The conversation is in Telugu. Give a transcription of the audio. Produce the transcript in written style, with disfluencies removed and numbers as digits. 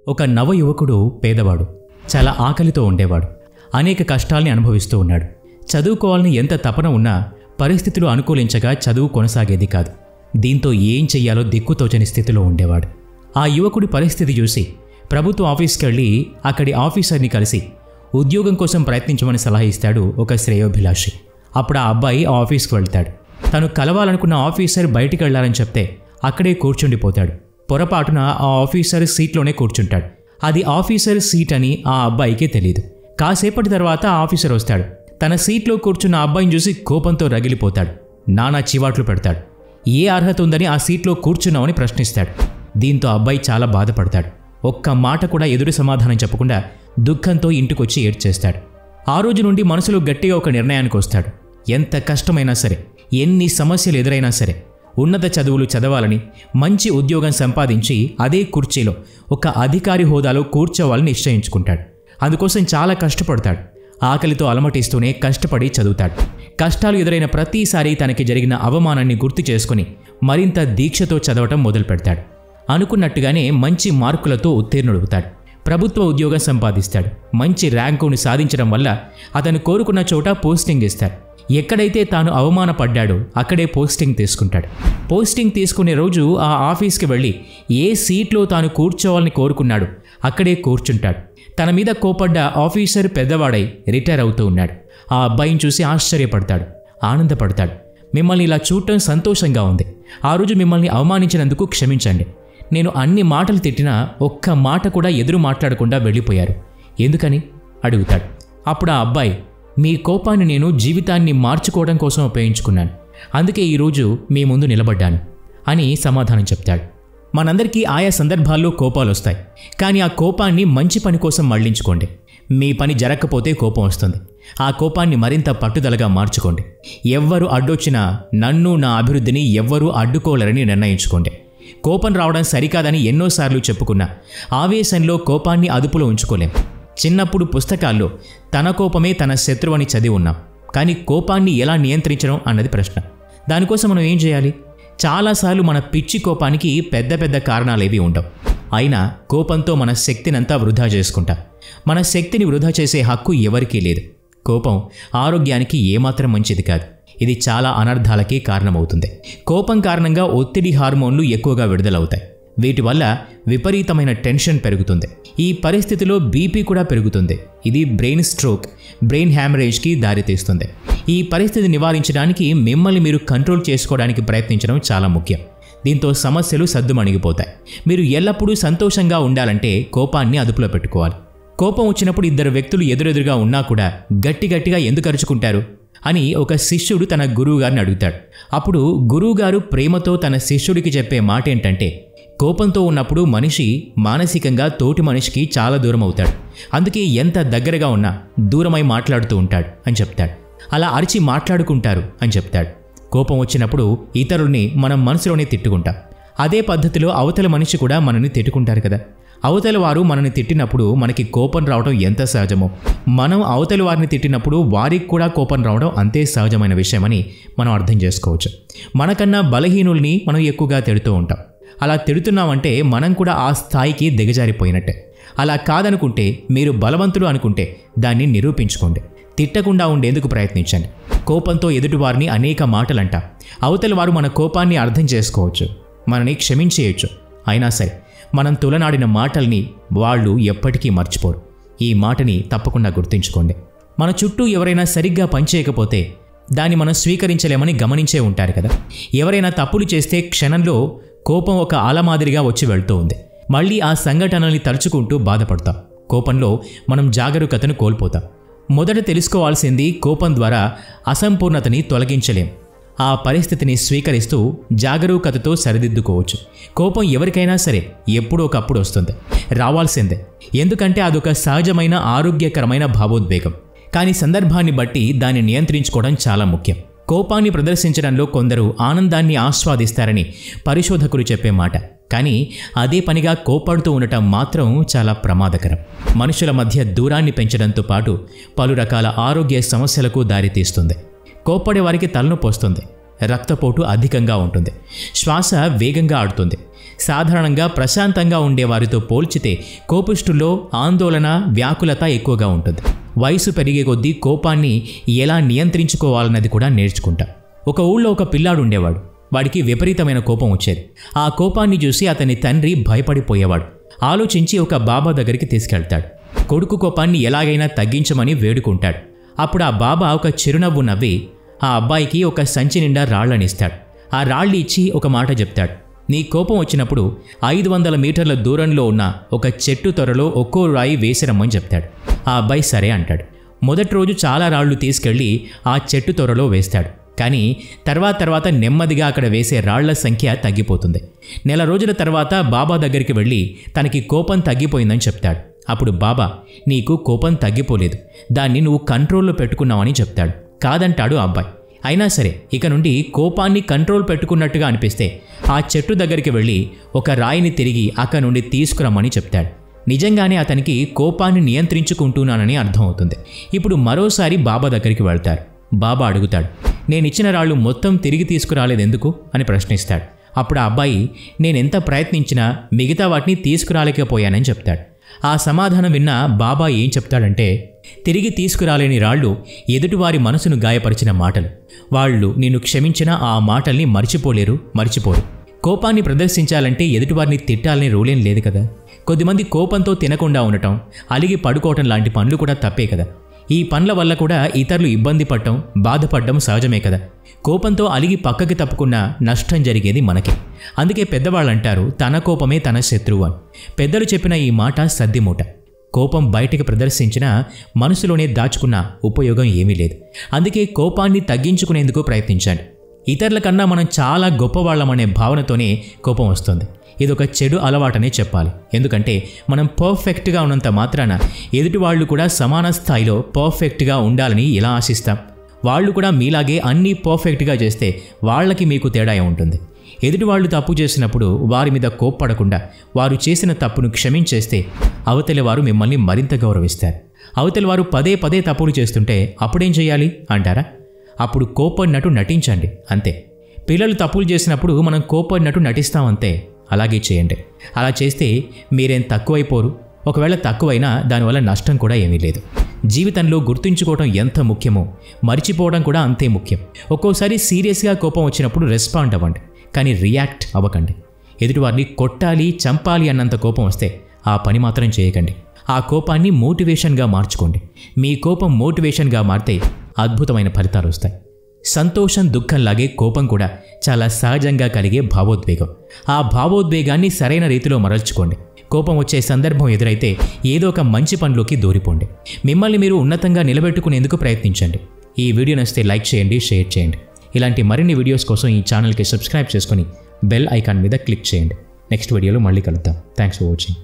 ఒక నవ యువకుడు పేదవాడు, చాలా ఆకలితో ఉండేవాడు. అనేక కష్టాల్ని అనుభవిస్తూ ఉన్నాడు. చదువుకోవాలని ఎంత తపన ఉన్నా పరిస్థితులు అనుకూలించగా చదువు కొనసాగేది కాదు. దీంతో ఏం చెయ్యాలో దిక్కుతోచని స్థితిలో ఉండేవాడు. ఆ యువకుడి పరిస్థితి చూసి ప్రభుత్వ ఆఫీస్కెళ్ళి అక్కడి ఆఫీసర్ని కలిసి ఉద్యోగం కోసం ప్రయత్నించమని సలహా ఇస్తాడు ఒక శ్రేయోభిలాషి. అప్పుడు ఆ అబ్బాయి ఆ ఆఫీస్కి వెళ్తాడు. తను కలవాలనుకున్న ఆఫీసర్ బయటికి వెళ్లాలని చెప్తే అక్కడే కూర్చుండిపోతాడు. పొరపాటున ఆ ఆఫీసర్ సీట్లోనే కూర్చుంటాడు. అది ఆఫీసర్ సీట్ అని ఆ అబ్బాయికే తెలియదు. కాసేపటి తర్వాత ఆ ఆఫీసర్ వస్తాడు. తన సీట్లో కూర్చున్న అబ్బాయిని చూసి కోపంతో రగిలిపోతాడు. నానా చివాట్లు పెడతాడు. ఏ అర్హత ఉందని ఆ సీట్లో కూర్చున్నామని ప్రశ్నిస్తాడు. దీంతో అబ్బాయి చాలా బాధపడతాడు. ఒక్క మాట కూడా ఎదురు సమాధానం చెప్పకుండా దుఃఖంతో ఇంటికొచ్చి ఏడ్చేస్తాడు. ఆ రోజు నుండి మనసులో గట్టిగా ఒక నిర్ణయానికి వస్తాడు. ఎంత కష్టమైనా సరే, ఎన్ని సమస్యలు ఎదురైనా సరే ఉన్నత చదువులు చదవాలని, మంచి ఉద్యోగం సంపాదించి అదే కుర్చీలో ఒక అధికారి హోదాలో కూర్చోవాలని నిశ్చయించుకుంటాడు. అందుకోసం చాలా కష్టపడతాడు. ఆకలితో అలమటిస్తూనే కష్టపడి చదువుతాడు. కష్టాలు ఎదురైన ప్రతిసారి తనకి జరిగిన అవమానాన్ని గుర్తు చేసుకుని మరింత దీక్షతో చదవటం మొదలు పెడతాడు. అనుకున్నట్టుగానే మంచి మార్కులతో ఉత్తీర్ణుడవుతాడు. ప్రభుత్వ ఉద్యోగం సంపాదిస్తాడు. మంచి ర్యాంకును సాధించడం వల్ల అతను కోరుకున్న చోట పోస్టింగ్ ఇస్తారు. ఎక్కడైతే తాను అవమానపడ్డాడో అక్కడే పోస్టింగ్ తీసుకుంటాడు. పోస్టింగ్ తీసుకునే రోజు ఆ ఆఫీస్కి వెళ్ళి ఏ సీట్లో తాను కూర్చోవాలని కోరుకున్నాడు అక్కడే కూర్చుంటాడు. తన మీద కోపడ్డ ఆఫీసర్ పెద్దవాడై రిటైర్ అవుతూ ఉన్నాడు. ఆ అబ్బాయిని చూసి ఆశ్చర్యపడతాడు, ఆనందపడతాడు. మిమ్మల్ని ఇలా చూడటం సంతోషంగా ఉంది. ఆ రోజు మిమ్మల్ని అవమానించినందుకు క్షమించండి. నేను అన్ని మాటలు తిట్టినా ఒక్క మాట కూడా ఎదురు మాట్లాడకుండా వెళ్ళిపోయారు. ఎందుకని అడుగుతాడు. అప్పుడు ఆ అబ్బాయి, మీ కోపాన్ని నేను జీవితాన్ని మార్చుకోవడం కోసం ఉపయోగించుకున్నాను. అందుకే ఈరోజు మీ ముందు నిలబడ్డాను అని సమాధానం చెప్తాడు. మనందరికీ ఆయా సందర్భాల్లో కోపాలు వస్తాయి. కానీ ఆ కోపాన్ని మంచి పని కోసం మళ్లించుకోండి. మీ పని జరగకపోతే కోపం వస్తుంది. ఆ కోపాన్ని మరింత పట్టుదలగా మార్చుకోండి. ఎవ్వరు అడ్డొచ్చినా నన్ను, నా అభివృద్ధిని ఎవ్వరూ అడ్డుకోలేరని నిర్ణయించుకోండి. కోపం రావడం సరికాదని ఎన్నోసార్లు చెప్పుకున్నా ఆవేశంలో కోపాన్ని అదుపులో ఉంచుకోలేం. చిన్నప్పుడు పుస్తకాల్లో తన కోపమే తన శత్రువని చదివి ఉన్నాం. కానీ కోపాన్ని ఎలా నియంత్రించడం అన్నది ప్రశ్న. దానికోసం మనం ఏం చేయాలి? చాలాసార్లు మన పిచ్చి కోపానికి పెద్ద పెద్ద కారణాలేవి ఉండవు. అయినా కోపంతో మన శక్తినంతా వృధా చేసుకుంటాం. మన శక్తిని వృధా చేసే హక్కు ఎవరికీ లేదు. కోపం ఆరోగ్యానికి ఏమాత్రం మంచిది కాదు. ఇది చాలా అనర్థాలకి కారణమవుతుంది. కోపం కారణంగా ఒత్తిడి హార్మోన్లు ఎక్కువగా విడుదలవుతాయి. వీటి వల్ల విపరీతమైన టెన్షన్ పెరుగుతుంది. ఈ పరిస్థితిలో బీపీ కూడా పెరుగుతుంది. ఇది బ్రెయిన్ స్ట్రోక్, బ్రెయిన్ హ్యామరేజ్కి దారితీస్తుంది. ఈ పరిస్థితి నివారించడానికి మిమ్మల్ని మీరు కంట్రోల్ చేసుకోవడానికి ప్రయత్నించడం చాలా ముఖ్యం. దీంతో సమస్యలు సద్దుమణిగిపోతాయి. మీరు ఎల్లప్పుడూ సంతోషంగా ఉండాలంటే కోపాన్ని అదుపులో పెట్టుకోవాలి. కోపం వచ్చినప్పుడు ఇద్దరు వ్యక్తులు ఎదురెదురుగా ఉన్నా కూడా గట్టిగా ఎందుకు అరుచుకుంటారు అని ఒక శిష్యుడు తన గురువుగారిని అడుగుతాడు. అప్పుడు గురువుగారు ప్రేమతో తన శిష్యుడికి చెప్పే మాట ఏంటంటే, కోపంతో ఉన్నప్పుడు మనిషి మానసికంగా తోటి మనిషికి చాలా దూరం అవుతాడు. అందుకే ఎంత దగ్గరగా ఉన్నా దూరమై మాట్లాడుతూ ఉంటాడు అని చెప్తాడు. అలా అరిచి మాట్లాడుకుంటారు అని చెప్తాడు. కోపం వచ్చినప్పుడు ఇతరుల్ని మనం మనసులోనే తిట్టుకుంటాం. అదే పద్ధతిలో అవతల మనిషి కూడా మనల్ని తిట్టుకుంటారు కదా. అవతల వారు మనల్ని తిట్టినప్పుడు మనకి కోపం రావడం ఎంత సహజమో, మనం అవతల వారిని తిట్టినప్పుడు వారికి కూడా కోపం రావడం అంతే సహజమైన విషయమని మనం అర్థం చేసుకోవచ్చు. మనకన్నా బలహీనుల్ని మనం ఎక్కువగా తిడుతూ ఉంటాం. అలా తిడుతున్నామంటే మనం కూడా ఆ స్థాయికి దిగజారిపోయినట్టే. అలా కాదనుకుంటే, మీరు బలవంతులు అనుకుంటే దాన్ని నిరూపించుకోండి. తిట్టకుండా ఉండేందుకు ప్రయత్నించండి. కోపంతో ఎదుటివారిని అనేక మాటలంటాం. అవతల వారు మన కోపాన్ని అర్థం చేసుకోవచ్చు, మనని క్షమించేయచ్చు. అయినా సరే మనం తులనాడిన మాటల్ని వాళ్ళు ఎప్పటికీ మర్చిపోరు. ఈ మాటని తప్పకుండా గుర్తుంచుకోండి. మన చుట్టూ ఎవరైనా సరిగ్గా పనిచేయకపోతే దాన్ని మనం స్వీకరించలేమని గమనించే ఉంటారు కదా. ఎవరైనా తప్పులు చేస్తే క్షణంలో కోపం ఒక అలమాదిరిగా వచ్చి వెళ్తూ ఉంది. మళ్ళీ ఆ సంఘటనల్ని తలుచుకుంటూ బాధపడతాం. కోపంలో మనం జాగరూకతను కోల్పోతాం. మొదట తెలుసుకోవాల్సింది, కోపం ద్వారా అసంపూర్ణతని తొలగించలేం. ఆ పరిస్థితిని స్వీకరిస్తూ జాగరూకతతో సరిదిద్దుకోవచ్చు. కోపం ఎవరికైనా సరే ఎప్పుడో ఒకప్పుడు వస్తుంది, రావాల్సిందే. ఎందుకంటే అదొక సహజమైన ఆరోగ్యకరమైన భావోద్వేగం. కానీ సందర్భాన్ని బట్టి దాన్ని నియంత్రించుకోవడం చాలా ముఖ్యం. కోపాన్ని ప్రదర్శించడంలో కొందరు ఆనందాన్ని ఆస్వాదిస్తారని పరిశోధకులు చెప్పే మాట. కానీ అదే పనిగా కోపడుతూ ఉండటం మాత్రం చాలా ప్రమాదకరం. మనుషుల మధ్య దూరాన్ని పెంచడంతో పాటు పలు రకాల ఆరోగ్య సమస్యలకు దారితీస్తుంది. కోప్పడే వారికి తలనొప్పి వస్తుంది, రక్తపోటు అధికంగా ఉంటుంది, శ్వాస వేగంగా ఆడుతుంది, సాధారణంగా ప్రశాంతంగా ఉండేవారితో పోల్చితే కోపిష్ఠుల్లో ఆందోళన, వ్యాకులత ఎక్కువగా ఉంటుంది. వయసు పెరిగే కొద్దీ కోపాన్ని ఎలా నియంత్రించుకోవాలన్నది కూడా నేర్చుకుంటాం. ఒక ఊళ్ళో ఒక పిల్లాడు ఉండేవాడు. వాడికి విపరీతమైన కోపం వచ్చేది. ఆ కోపాన్ని చూసి అతని తండ్రి భయపడిపోయేవాడు. ఆలోచించి ఒక బాబా దగ్గరికి తీసుకెళ్తాడు. కొడుకు కోపాన్ని ఎలాగైనా తగ్గించమని వేడుకుంటాడు. అప్పుడు ఆ బాబా ఒక చిరునవ్వు నవ్వి ఆ అబ్బాయికి ఒక సంచి నిండా రాళ్లనిస్తాడు. ఆ రాళ్ళు ఇచ్చి ఒక మాట చెప్తాడు. నీ కోపం వచ్చినప్పుడు 500 మీటర్ల దూరంలో ఉన్న ఒక చెట్టు త్వరలో ఒక్కో రాయి వేసిరమ్మని చెప్తాడు. ఆ అబ్బాయి సరే అంటాడు. మొదటి రోజు చాలా రాళ్లు తీసుకెళ్లి ఆ చెట్టు త్వరలో వేస్తాడు. కానీ తర్వాత నెమ్మదిగా అక్కడ వేసే రాళ్ల సంఖ్య తగ్గిపోతుంది. నెల రోజుల తర్వాత బాబా దగ్గరికి వెళ్ళి తనకి కోపం తగ్గిపోయిందని చెప్తాడు. అప్పుడు బాబా, నీకు కోపం తగ్గిపోలేదు, దాన్ని నువ్వు కంట్రోల్లో పెట్టుకున్నావని చెప్తాడు. కాదంటాడు ఆ అబ్బాయి. అయినా సరే ఇక నుండి కోపాన్ని కంట్రోల్ పెట్టుకున్నట్టుగా అనిపిస్తే ఆ చెట్టు దగ్గరికి వెళ్ళి ఒక రాయిని తిరిగి అక్కడి నుండి తీసుకురమ్మని చెప్తాడు. నిజంగానే అతనికి కోపాన్ని నియంత్రించుకుంటున్నానని అర్థమవుతుంది. ఇప్పుడు మరోసారి బాబా దగ్గరికి వెళ్తారు. బాబా అడుగుతాడు, నేనిచ్చిన రాళ్ళు మొత్తం తిరిగి తీసుకురాలేదెందుకు అని ప్రశ్నిస్తాడు. అప్పుడు ఆ అబ్బాయి, నేనెంత ప్రయత్నించినా మిగతా వాటిని తీసుకురాలేకపోయానని చెప్తాడు. ఆ సమాధానం విన్న బాబా ఏం చెప్తాడంటే, తిరిగి తీసుకురాలేని రాళ్ళు ఎదుటివారి మనసును గాయపరిచిన మాటలు. వాళ్ళు నిన్ను క్షమించిన ఆ మాటల్ని మర్చిపోరు. కోపాన్ని ప్రదర్శించాలంటే ఎదుటివారిని తిట్టాలని రూలేం లేదు కదా. కొద్దిమంది కోపంతో తినకుండా ఉండటం, అలిగి పడుకోవటం లాంటి పనులు కూడా తప్పే కదా. ఈ పనుల వల్ల కూడా ఇతరులు ఇబ్బంది పడటం, బాధపడడం సహజమే కదా. కోపంతో అలిగి పక్కకి తప్పుకున్న నష్టం జరిగేది మనకి. అందుకే పెద్దవాళ్ళంటారు, తన కోపమే తన శత్రువు అని. పెద్దలు చెప్పిన ఈ మాట సద్దిమూట. కోపం బయటికి ప్రదర్శించినా మనసులోనే దాచుకున్న ఉపయోగం ఏమీ లేదు. అందుకే కోపాన్ని తగ్గించుకునేందుకు ప్రయత్నించండి. ఇతరుల కన్నా మనం చాలా గొప్పవాళ్ళమనే భావనతోనే కోపం వస్తుంది. ఇదొక చెడు అలవాటనే చెప్పాలి. ఎందుకంటే మనం పర్ఫెక్ట్గా ఉన్నంత మాత్రాన ఎదుటి వాళ్ళు కూడా సమాన స్థాయిలో పర్ఫెక్ట్గా ఉండాలని ఎలా ఆశిస్తాం? వాళ్ళు కూడా మీలాగే అన్నీ పర్ఫెక్ట్గా చేస్తే వాళ్ళకి మీకు తేడా ఉంటుంది. ఎదుటి వాళ్ళు తప్పు చేసినప్పుడు వారి మీద కోప్పడకుండా వారు చేసిన తప్పును క్షమించేస్తే అవతలి వారు మిమ్మల్ని మరింత గౌరవిస్తారు. అవతలి వారు పదే తప్పులు చేస్తుంటే అప్పుడేం చేయాలి అంటారా? అప్పుడు కోపడినట్టు నటించండి అంతే. పిల్లలు తప్పులు చేసినప్పుడు మనం కోపడినట్టు నటిస్తామంతే. అలాగే చేయండి. అలా చేస్తే మీరేం తక్కువైపోరు. ఒకవేళ తక్కువైనా దానివల్ల నష్టం కూడా ఏమీ లేదు. జీవితంలో గుర్తుంచుకోవడం ఎంత ముఖ్యమో మర్చిపోవడం కూడా అంతే ముఖ్యం. ఒక్కోసారి సీరియస్గా కోపం వచ్చినప్పుడు రెస్పాండ్ అవ్వండి, కానీ రియాక్ట్ అవ్వకండి. ఎదుటివారిని కొట్టాలి, చంపాలి అన్నంత కోపం వస్తే ఆ పని మాత్రం చేయకండి. ఆ కోపాన్ని మోటివేషన్గా మార్చుకోండి. మీ కోపం మోటివేషన్గా మారితే అద్భుతమైన ఫలితాలు వస్తాయి. సంతోషం, దుఃఖంలాగే కోపం కూడా చాలా సహజంగా కలిగే భావోద్వేగం. ఆ భావోద్వేగాన్ని సరైన రీతిలో మరల్చుకోండి. కోపం వచ్చే సందర్భం ఎదురైతే ఏదో ఒక మంచి పనిలోకి దూరిపోండి. మిమ్మల్ని మీరు ఉన్నతంగా నిలబెట్టుకునేందుకు ప్రయత్నించండి. ఈ వీడియో నచ్చితే లైక్ చేయండి, షేర్ చేయండి. ఇలాంటి మరిన్ని వీడియోస్ కోసం ఈ ఛానల్కి సబ్స్క్రైబ్ చేసుకొని బెల్ ఐకాన్ మీద క్లిక్ చేయండి. నెక్స్ట్ వీడియోలో మళ్ళీ కలుద్దాం. Thanks for watching.